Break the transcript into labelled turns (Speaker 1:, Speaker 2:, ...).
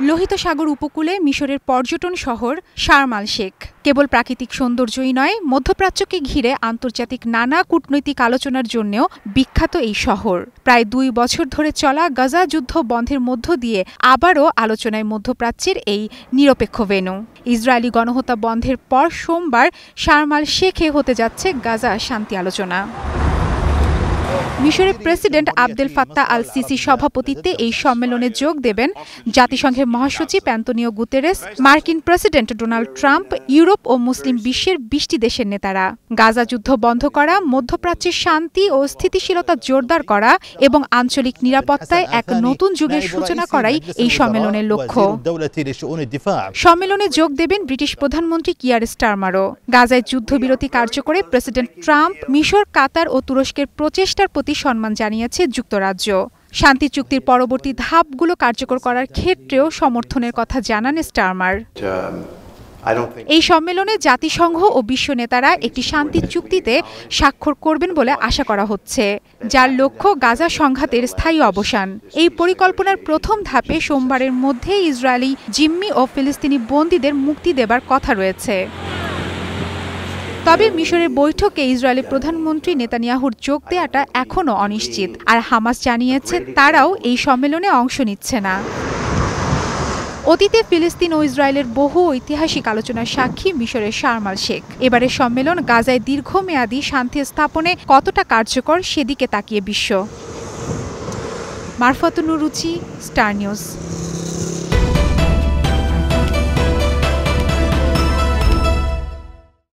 Speaker 1: লোহিত সাগর উপকূলে মিশরের পর্যটন শহর শার্ম আল শেখ কেবল প্রাকৃতিক সৌন্দর্যই নয়, মধ্যপ্রাচ্যকে ঘিরে আন্তর্জাতিক নানা কূটনৈতিক আলোচনার জন্যও বিখ্যাত এই শহর। প্রায় ২ বছর ধরে চলা গাজা যুদ্ধ বন্ধের মধ্য দিয়ে আবারও আলোচনায় মধ্যপ্রাচ্যের এই নিরপেক্ষ ভেন্যু। ইসরায়েলি গণহত্যা বন্ধের পর সোমবার শার্ম আল শেখে হতে যাচ্ছে গাজা শান্তি আলোচনা। মিশরের প্রেসিডেন্ট আবদেল ফাত্তাহ আল সিসির সভাপতিত্বে এই সম্মেলনে যোগ দেবেন জাতিসংঘের মহাসচিব অ্যান্তোনিও গুতেরেস, মার্কিন প্রেসিডেন্ট ডোনাল্ড ট্রাম্প, ইউরোপ ও মুসলিম বিশ্বের ২০টি দেশের নেতারা। গাজা যুদ্ধ বন্ধ করা, মধ্যপ্রাচ্যের শান্তি ও স্থিতিশীলতা জোরদার করা এবং আঞ্চলিক নিরাপত্তায় এক নতুন যুগের সূচনা করাই এই সম্মেলনের লক্ষ্য। সম্মেলনে যোগ দেবেন ব্রিটিশ প্রধানমন্ত্রী কিয়ার স্টারমারও। গাজায় যুদ্ধবিরতি কার্যকরে প্রেসিডেন্ট ট্রাম্প, মিশর, কাতার ও তুরস্কের প্রচেষ্টার প্রতি সম্মান জানিয়েছে যুক্তরাজ্য। শান্তি চুক্তির পরবর্তী ধাপগুলো কার্যকর করার ক্ষেত্রেও সমর্থনের কথা জানান স্টারমার। এই সম্মেলনে জাতিসংঘ ও বিশ্ব নেতারা একটি শান্তি চুক্তিতে স্বাক্ষর করবেন বলে আশা করা হচ্ছে, যার লক্ষ্য গাজা সংঘাতের স্থায়ী অবসান। এই পরিকল্পনার প্রথম ধাপে সোমবারের মধ্যে ইসরায়েলি জিম্মি ও ফিলিস্তিনি বন্দীদের মুক্তি দেবার কথা রয়েছে। তবে মিশরের বৈঠকে ইসরায়েলের প্রধানমন্ত্রী নেতানিয়াহুর যোগ দেওয়াটা এখনও অনিশ্চিত, আর হামাস জানিয়েছে তারাও এই সম্মেলনে অংশ নিচ্ছে না। অতীতে ফিলিস্তিন ও ইসরায়েলের বহু ঐতিহাসিক আলোচনার সাক্ষী মিশরের শার্ম আল শেখ। এবারের সম্মেলন গাজায় দীর্ঘমেয়াদী শান্তি স্থাপনে কতটা কার্যকর সেদিকে তাকিয়ে বিশ্ব। মারফাতুন রুচি, স্টার নিউজ।